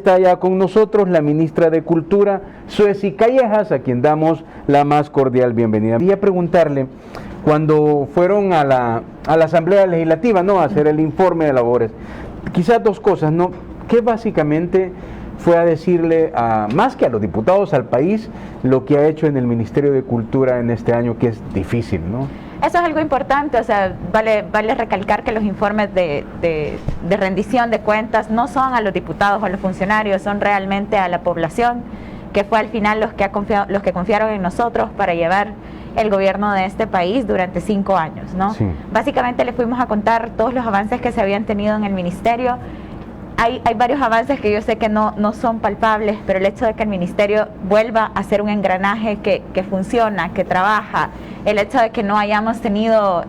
está ya con nosotros la ministra de Cultura, Suezi Callejas, a quien damos la más cordial bienvenida. Quería preguntarle, cuando fueron a la Asamblea Legislativa, ¿no?, a hacer el informe de labores, quizás dos cosas, ¿no? ¿Qué básicamente fue a decirle, más que a los diputados, al país, lo que ha hecho en el Ministerio de Cultura en este año, que es difícil, ¿no? Eso es algo importante, o sea, vale recalcar que los informes de rendición de cuentas no son a los diputados o a los funcionarios, son realmente a la población, que fue al final los que confiaron en nosotros para llevar el gobierno de este país durante 5 años, ¿no? Sí. Básicamente le fuimos a contar todos los avances que se habían tenido en el ministerio. Hay varios avances que yo sé que no son palpables, pero el hecho de que el ministerio vuelva a ser un engranaje que funciona, que trabaja, el hecho de que no hayamos tenido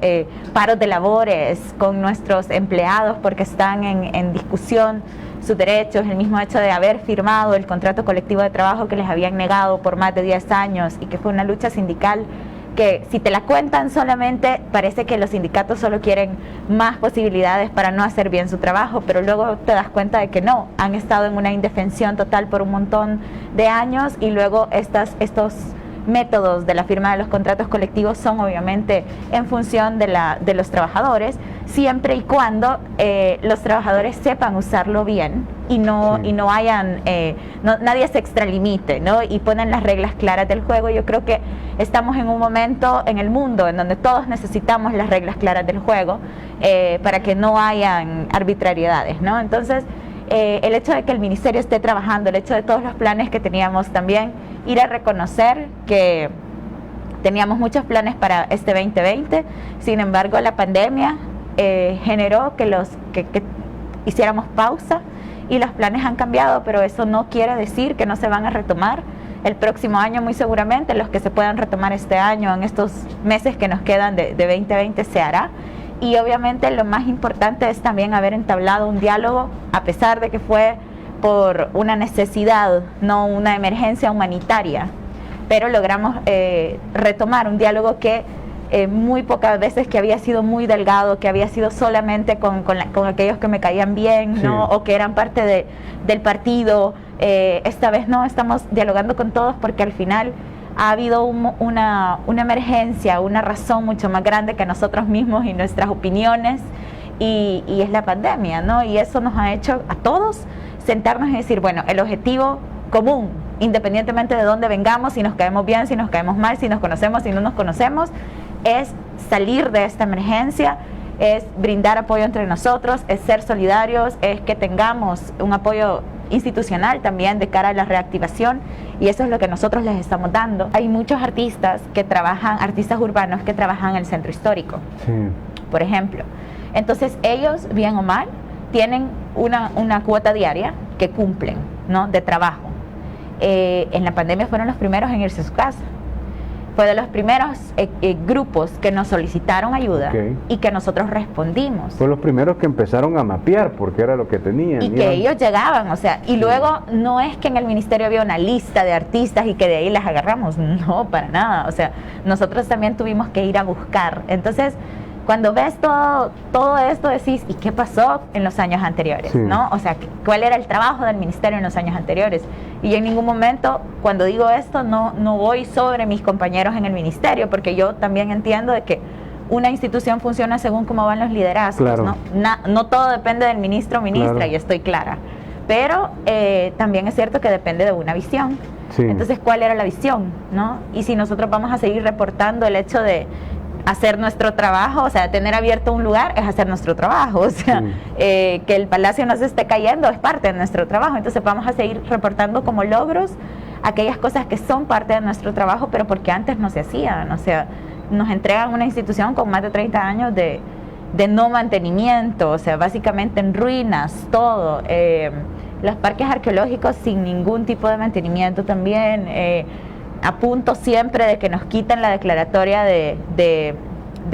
paros de labores con nuestros empleados porque están en discusión sus derechos, el mismo hecho de haber firmado el contrato colectivo de trabajo que les habían negado por más de 10 años y que fue una lucha sindical que, si te la cuentan solamente, parece que los sindicatos solo quieren más posibilidades para no hacer bien su trabajo, pero luego te das cuenta de que no, han estado en una indefensión total por un montón de años, y luego estos métodos de la firma de los contratos colectivos son obviamente en función de los trabajadores, siempre y cuando los trabajadores sepan usarlo bien y no hayan, nadie se extralimite, ¿no? Y ponen las reglas claras del juego. Yo creo que estamos en un momento en el mundo en donde todos necesitamos las reglas claras del juego para que no hayan arbitrariedades, ¿no? Entonces, el hecho de que el ministerio esté trabajando, el hecho de todos los planes que teníamos, también ir a reconocer que teníamos muchos planes para este 2020, sin embargo la pandemia generó que hiciéramos pausa y los planes han cambiado, pero eso no quiere decir que no se van a retomar el próximo año. Muy seguramente los que se puedan retomar este año, en estos meses que nos quedan de 2020, se hará. Y obviamente lo más importante es también haber entablado un diálogo, a pesar de que fue por una necesidad, no una emergencia humanitaria, pero logramos retomar un diálogo que muy pocas veces, que había sido muy delgado, que había sido solamente con aquellos que me caían bien, ¿no? Sí. O que eran parte del partido. Esta vez no, estamos dialogando con todos porque al final ha habido una emergencia, una razón mucho más grande que nosotros mismos y nuestras opiniones, y es la pandemia, ¿no? Y eso nos ha hecho a todos sentarnos y decir, bueno, el objetivo común, independientemente de dónde vengamos, si nos caemos bien, si nos caemos mal, si nos conocemos, si no nos conocemos, es salir de esta emergencia, es brindar apoyo entre nosotros, es ser solidarios, es que tengamos un apoyo institucional también de cara a la reactivación, y eso es lo que nosotros les estamos dando. Hay muchos artistas urbanos que trabajan en el centro histórico, sí, por ejemplo. Entonces ellos, bien o mal, tienen una cuota diaria que cumplen, ¿no?, de trabajo. En la pandemia fueron los primeros en irse a su casa. Fue de los primeros grupos que nos solicitaron ayuda, okay, y que nosotros respondimos. Fue los primeros que empezaron a mapear porque era lo que tenían. Y que ellos llegaban, o sea, y sí, luego no es que en el ministerio había una lista de artistas y que de ahí las agarramos, no, para nada. O sea, nosotros también tuvimos que ir a buscar. Entonces, cuando ves todo esto, decís, ¿y qué pasó en los años anteriores? Sí. ¿No? O sea, ¿cuál era el trabajo del ministerio en los años anteriores? Y en ningún momento, cuando digo esto, no voy sobre mis compañeros en el ministerio, porque yo también entiendo de que una institución funciona según cómo van los liderazgos, claro, ¿no? No todo depende del ministro o ministra, claro, y estoy clara. Pero también es cierto que depende de una visión. Sí. Entonces, ¿cuál era la visión, no? Y si nosotros vamos a seguir reportando el hecho de hacer nuestro trabajo, o sea, tener abierto un lugar es hacer nuestro trabajo, o sea, que el palacio no se esté cayendo es parte de nuestro trabajo. Entonces vamos a seguir reportando como logros aquellas cosas que son parte de nuestro trabajo, pero porque antes no se hacían. O sea, nos entregan una institución con más de 30 años de no mantenimiento, o sea, básicamente en ruinas, todo. Los parques arqueológicos sin ningún tipo de mantenimiento también, a punto siempre de que nos quiten la declaratoria de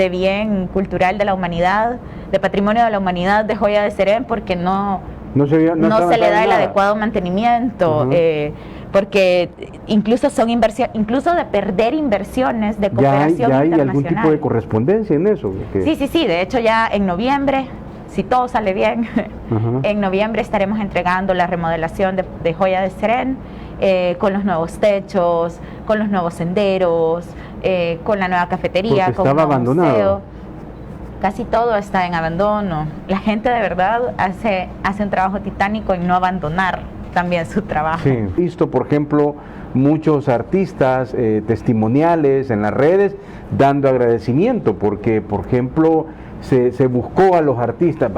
bien cultural de la humanidad, de patrimonio de la humanidad, de joya de Serén, porque no se le da el adecuado mantenimiento, porque incluso son inversiones, incluso de perder inversiones de cooperación ya hay internacional. ¿Algún tipo de correspondencia en eso? Sí, de hecho ya en noviembre si todo sale bien, en noviembre estaremos entregando la remodelación de Joya de Serén, con los nuevos techos, con los nuevos senderos, con la nueva cafetería, porque con un estaba nuevo abandonado. museo. Casi todo está en abandono. La gente de verdad hace un trabajo titánico en no abandonar también su trabajo. Sí, he visto, por ejemplo, muchos artistas testimoniales en las redes dando agradecimiento porque, por ejemplo, se buscó a los artistas.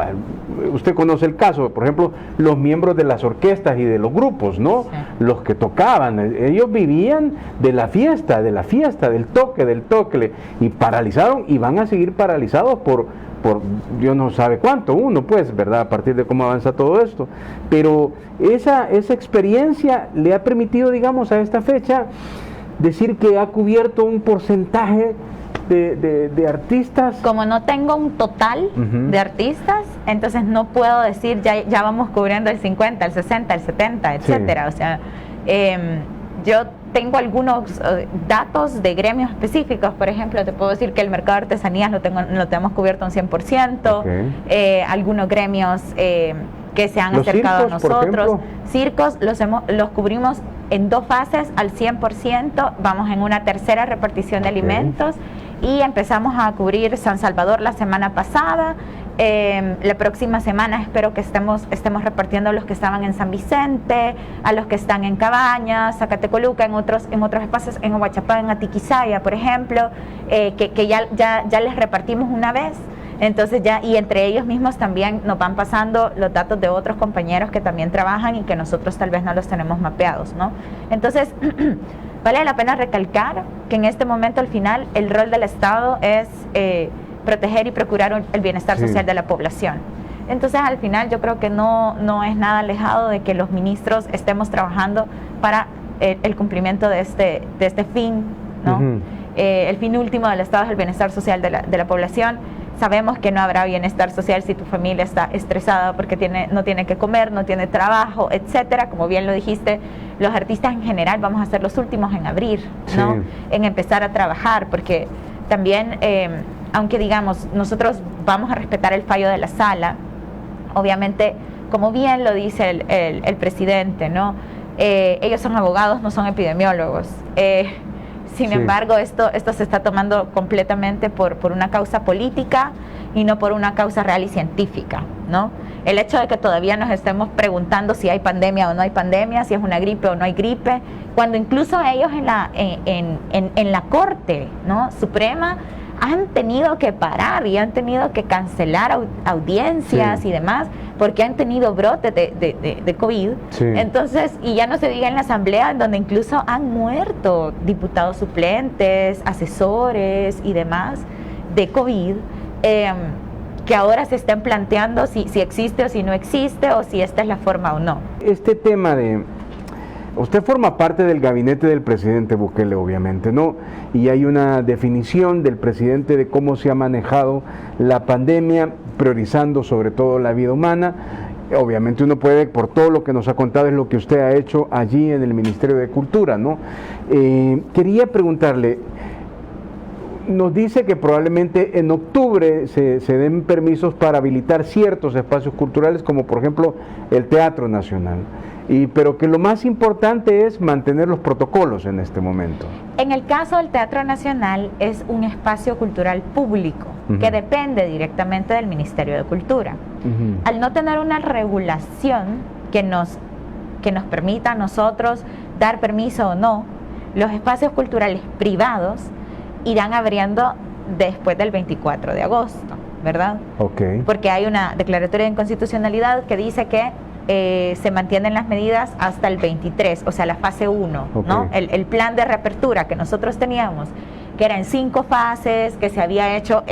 Usted conoce el caso, por ejemplo, los miembros de las orquestas y de los grupos, ¿no? Sí. Los que tocaban, ellos vivían de la fiesta, del toque, y paralizaron y van a seguir paralizados por Dios no sabe cuánto, pues, ¿verdad? A partir de cómo avanza todo esto. Pero esa experiencia le ha permitido, digamos, a esta fecha, decir que ha cubierto un porcentaje de artistas. Como no tengo un total de artistas, entonces no puedo decir ya vamos cubriendo el 50, el 60, el 70, etcétera. O sea, yo tengo algunos datos de gremios específicos. Por ejemplo, te puedo decir que el mercado de artesanías lo tenemos cubierto un 100%. Algunos gremios que se han acercado circos, a nosotros. Circos los cubrimos en 2 fases al 100%. Vamos en una tercera repartición de alimentos y empezamos a cubrir San Salvador la semana pasada. La próxima semana espero que estemos repartiendo a los que estaban en San Vicente, a los que están en Cabañas, Zacatecoluca, en otros espacios, en Huachapán, en Atiquizaya, por ejemplo, que ya les repartimos una vez. Entonces y entre ellos mismos también nos van pasando los datos de otros compañeros que también trabajan y que nosotros tal vez no los tenemos mapeados, ¿no? Entonces, vale la pena recalcar que en este momento, al final, el rol del Estado es proteger y procurar el bienestar social de la población. Entonces, al final, yo creo que no es nada alejado de que los ministros estemos trabajando para el cumplimiento de este fin, ¿no? El fin último del Estado es el bienestar social de la población. Sabemos que no habrá bienestar social si tu familia está estresada porque no tiene que comer, no tiene trabajo, etcétera. Como bien lo dijiste, los artistas en general vamos a ser los últimos en abrir, ¿no? En empezar a trabajar, porque también, aunque digamos, nosotros vamos a respetar el fallo de la sala, obviamente, como bien lo dice el presidente, ¿no? Ellos son abogados, no son epidemiólogos. Sin embargo, esto se está tomando completamente por una causa política y no por una causa real y científica, ¿no? El hecho de que todavía nos estemos preguntando si hay pandemia o no hay pandemia, si es una gripe o no hay gripe, cuando incluso ellos en la Corte, ¿no?, Suprema han tenido que parar y han tenido que cancelar audiencias y demás, porque han tenido brotes de COVID. Entonces, y ya no se diga en la Asamblea, en donde incluso han muerto diputados suplentes, asesores y demás de COVID, que ahora se están planteando si existe o si no existe, o si esta es la forma o no. Este tema usted forma parte del gabinete del presidente Bukele, obviamente, ¿no? Y hay una definición del presidente de cómo se ha manejado la pandemia, priorizando sobre todo la vida humana. Obviamente uno puede, por todo lo que nos ha contado, es lo que usted ha hecho allí en el Ministerio de Cultura, ¿no? Quería preguntarle, nos dice que probablemente en octubre se den permisos para habilitar ciertos espacios culturales, como por ejemplo el Teatro Nacional. Pero que lo más importante es mantener los protocolos en este momento. En el caso del Teatro Nacional es un espacio cultural público que depende directamente del Ministerio de Cultura. Al no tener una regulación que nos permita a nosotros dar permiso o no, los espacios culturales privados irán abriendo después del 24 de agosto, ¿verdad? Porque hay una declaratoria de inconstitucionalidad que dice que se mantienen las medidas hasta el 23, o sea, la fase 1, ¿no? El plan de reapertura que nosotros teníamos, que era en 5 fases, que se había hecho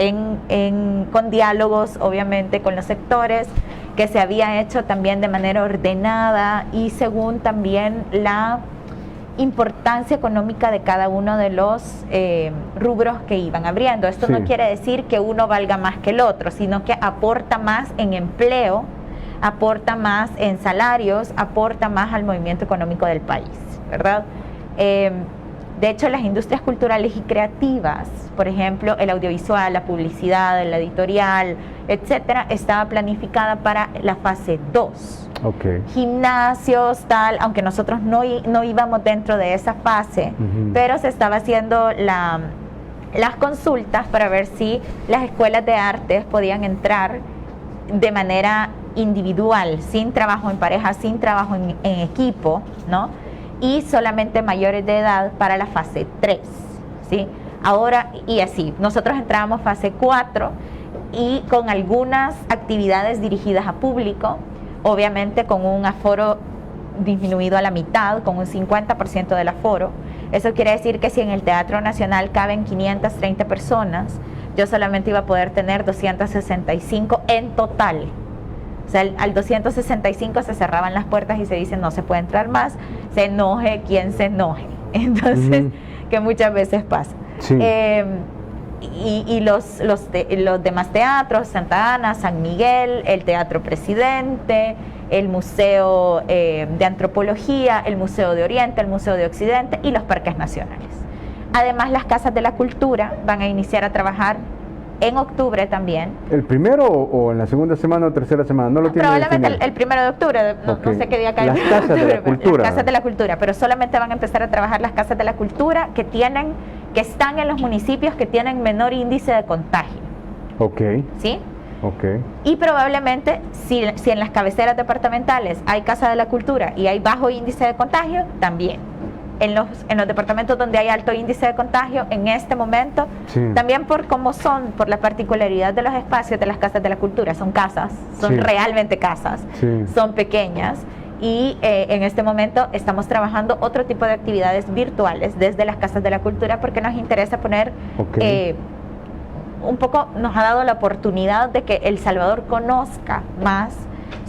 con diálogos, obviamente, con los sectores, que se había hecho también de manera ordenada y según también la importancia económica de cada uno de los rubros que iban abriendo. Esto no quiere decir que uno valga más que el otro, sino que aporta más en empleo, aporta más en salarios, aporta más al movimiento económico del país, ¿verdad? De hecho, las industrias culturales y creativas, por ejemplo, el audiovisual, la publicidad, la editorial, etcétera, estaba planificada para la fase 2. Okay. Gimnasios, tal, aunque nosotros no íbamos dentro de esa fase, pero se estaba haciendo las consultas para ver si las escuelas de artes podían entrar de manera individual, sin trabajo en pareja, sin trabajo en equipo, ¿no? Y solamente mayores de edad para la fase 3, ¿sí? Ahora, y así, nosotros entrábamos fase 4 y con algunas actividades dirigidas a público, obviamente con un aforo disminuido a la mitad, con un 50% del aforo. Eso quiere decir que si en el Teatro Nacional caben 530 personas, yo solamente iba a poder tener 265 en total. O sea, al 265 se cerraban las puertas y se dice no se puede entrar más, se enoje quien se enoje. Entonces, que muchas veces pasa. Sí. Y los demás teatros, Santa Ana, San Miguel, el Teatro Presidente, el Museo de Antropología, el Museo de Oriente, el Museo de Occidente y los parques nacionales. Además, las casas de la cultura van a iniciar a trabajar en octubre también. ¿El primero o en la segunda semana o tercera semana? No lo tiene probablemente el 1 de octubre, no sé qué día cae. Las casas de la cultura. Las casas de la cultura, pero solamente van a empezar a trabajar las casas de la cultura que están en los municipios que tienen menor índice de contagio. Ok. ¿Sí? Ok. Y probablemente, si en las cabeceras departamentales hay casa de la cultura y hay bajo índice de contagio, también. En los departamentos donde hay alto índice de contagio, en este momento, sí. También por cómo son, por la particularidad de los espacios de las casas de la cultura, son casas, son sí. Realmente casas, sí. Son pequeñas. Y en este momento estamos trabajando otro tipo de actividades virtuales desde las casas de la cultura porque nos interesa poner un poco, nos ha dado la oportunidad de que El Salvador conozca más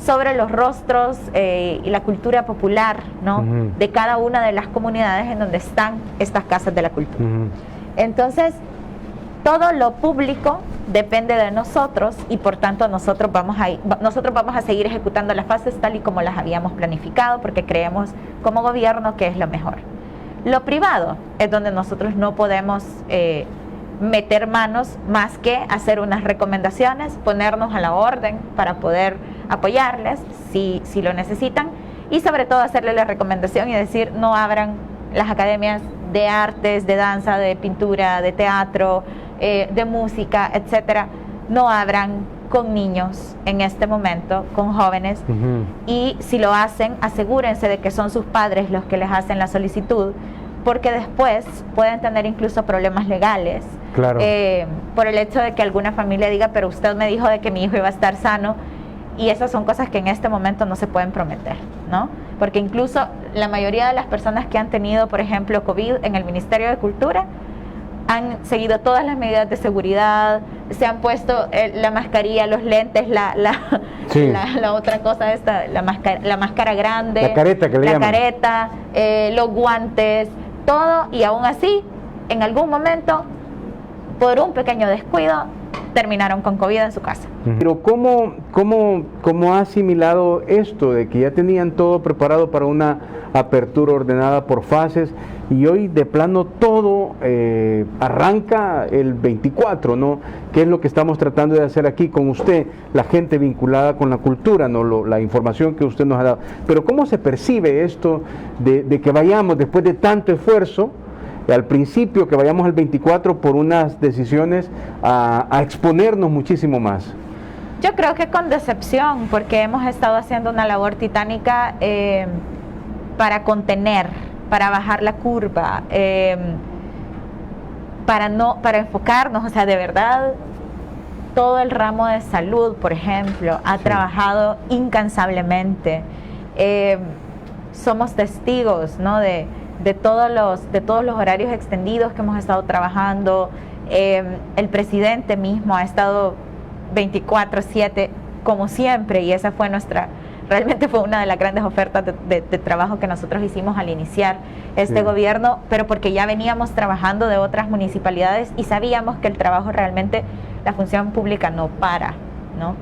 sobre los rostros y la cultura popular, ¿no? De cada una de las comunidades en donde están estas casas de la cultura. Entonces, todo lo público depende de nosotros y por tanto nosotros vamos a seguir ejecutando las fases tal y como las habíamos planificado porque creemos como gobierno que es lo mejor. Lo privado es donde nosotros no podemos meter manos más que hacer unas recomendaciones, ponernos a la orden para poder apoyarles si lo necesitan y sobre todo hacerle la recomendación y decir no abran las academias de artes, de danza, de pintura, de teatro, de música, etcétera, no abran con niños en este momento, con jóvenes, y si lo hacen, asegúrense de que son sus padres los que les hacen la solicitud, porque después pueden tener incluso problemas legales, claro. Por el hecho de que alguna familia diga, pero usted me dijo de que mi hijo iba a estar sano, y esas son cosas que en este momento no se pueden prometer, ¿no? Porque incluso la mayoría de las personas que han tenido, por ejemplo, COVID en el Ministerio de Cultura, han seguido todas las medidas de seguridad, se han puesto la mascarilla, los lentes, la otra cosa esta, la máscara grande, la careta que le llaman. Careta, los guantes, todo, y aún así, en algún momento, por un pequeño descuido, terminaron con COVID en su casa. Pero ¿cómo ha asimilado esto de que ya tenían todo preparado para una apertura ordenada por fases y hoy de plano todo arranca el 24, ¿no? ¿Qué es lo que estamos tratando de hacer aquí con usted, la gente vinculada con la cultura, ¿no? La información que usted nos ha dado? Pero ¿cómo se percibe esto de que vayamos después de tanto esfuerzo? Al principio que vayamos al 24 por unas decisiones a exponernos muchísimo más. Yo creo que con decepción, porque hemos estado haciendo una labor titánica para contener, para bajar la curva, para enfocarnos, o sea, de verdad, todo el ramo de salud, por ejemplo, ha trabajado incansablemente. Somos testigos, ¿no? de todos los horarios extendidos que hemos estado trabajando. El presidente mismo ha estado 24/7 como siempre y esa fue realmente fue una de las grandes ofertas de trabajo que nosotros hicimos al iniciar este gobierno, pero porque ya veníamos trabajando de otras municipalidades y sabíamos que el trabajo realmente, la función pública no para, ¿no?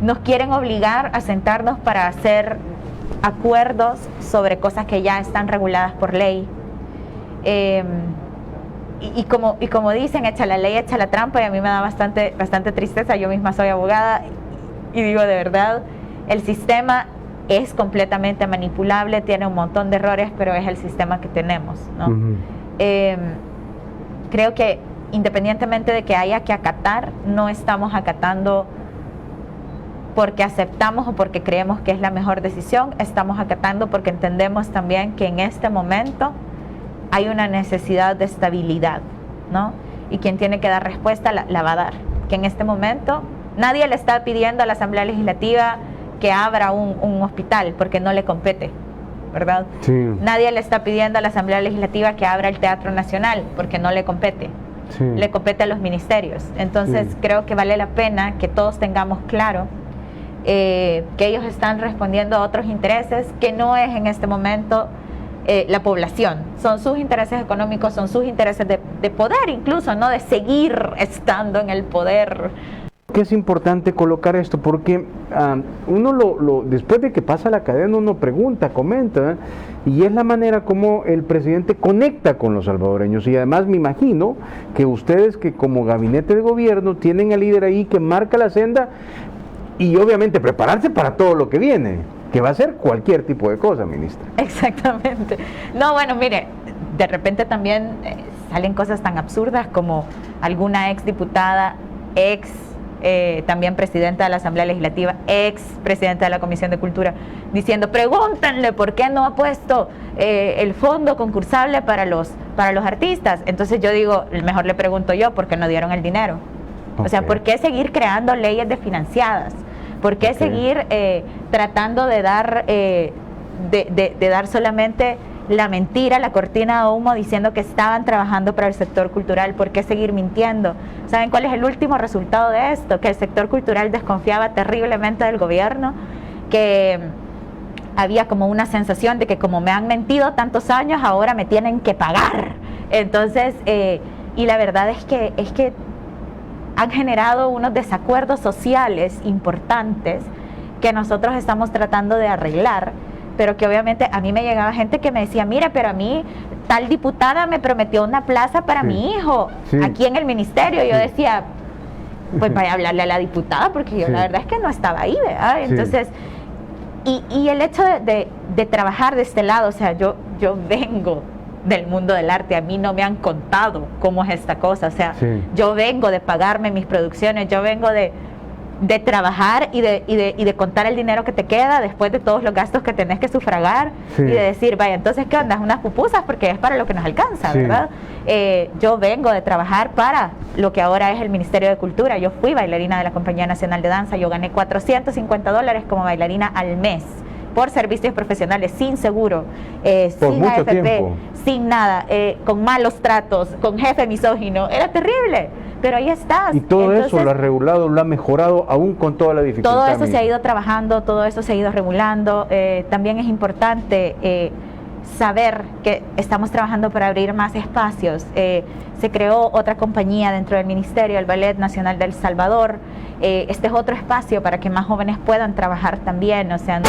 Nos quieren obligar a sentarnos para hacer acuerdos sobre cosas que ya están reguladas por ley. Y como dicen, echa la ley, echa la trampa, y a mí me da bastante tristeza. Yo misma soy abogada y digo, de verdad, el sistema es completamente manipulable, tiene un montón de errores, pero es el sistema que tenemos, ¿no? Uh-huh. Creo que independientemente de que haya que acatar, no estamos acatando porque aceptamos o porque creemos que es la mejor decisión, estamos acatando porque entendemos también que en este momento hay una necesidad de estabilidad, ¿no? Y quien tiene que dar respuesta la va a dar. Que en este momento nadie le está pidiendo a la Asamblea Legislativa que abra un hospital porque no le compete, ¿verdad? Sí. Nadie le está pidiendo a la Asamblea Legislativa que abra el Teatro Nacional porque no le compete. Sí. Le compete a los ministerios. Entonces creo que vale la pena que todos tengamos claro que ellos están respondiendo a otros intereses que no es en este momento la población. Son sus intereses económicos, son sus intereses de poder incluso, ¿no? De seguir estando en el poder. Que es importante colocar esto porque uno después de que pasa la cadena uno pregunta, comenta, y es la manera como el presidente conecta con los salvadoreños. Y además me imagino que ustedes, que como gabinete de gobierno tienen al líder ahí que marca la senda y obviamente prepararse para todo lo que viene, que va a ser cualquier tipo de cosa, ministra. Exactamente. No, bueno, mire, de repente también salen cosas tan absurdas como alguna exdiputada, también presidenta de la Asamblea Legislativa, presidenta de la Comisión de Cultura, diciendo, pregúntenle por qué no ha puesto el fondo concursable para los artistas. Entonces yo digo, mejor le pregunto yo, ¿por qué no dieron el dinero? Okay. O sea, ¿por qué seguir creando leyes desfinanciadas? ¿Por qué seguir tratando de dar, de dar solamente la mentira, la cortina de humo, diciendo que estaban trabajando para el sector cultural? ¿Por qué seguir mintiendo? ¿Saben cuál es el último resultado de esto? Que el sector cultural desconfiaba terriblemente del gobierno, que había como una sensación de que como me han mentido tantos años, ahora me tienen que pagar. Entonces, y la verdad es que han generado unos desacuerdos sociales importantes que nosotros estamos tratando de arreglar, pero que obviamente a mí me llegaba gente que me decía, mira, pero a mí tal diputada me prometió una plaza para mi hijo aquí en el ministerio. Yo decía, pues vaya a hablarle a la diputada, porque yo la verdad es que no estaba ahí, ¿verdad? Entonces, y el hecho de trabajar de este lado, o sea, yo vengo del mundo del arte, a mí no me han contado cómo es esta cosa, o sea, yo vengo de pagarme mis producciones, yo vengo de trabajar y de contar el dinero que te queda después de todos los gastos que tenés que sufragar y de decir, vaya, entonces, ¿qué onda? Unas pupusas porque es para lo que nos alcanza, ¿verdad? Yo vengo de trabajar para lo que ahora es el Ministerio de Cultura. Yo fui bailarina de la Compañía Nacional de Danza, yo gané $450 como bailarina al mes por servicios profesionales, sin seguro, sin AFP, sin nada, con malos tratos, con jefe misógino, era terrible. Pero ahí estás. Y todo eso lo ha regulado, lo ha mejorado, aún con toda la dificultad. Todo eso se ha ido trabajando, todo eso se ha ido regulando. También es importante saber que estamos trabajando para abrir más espacios. Se creó otra compañía dentro del Ministerio, el Ballet Nacional de El Salvador. Este es otro espacio para que más jóvenes puedan trabajar también. O sea, no...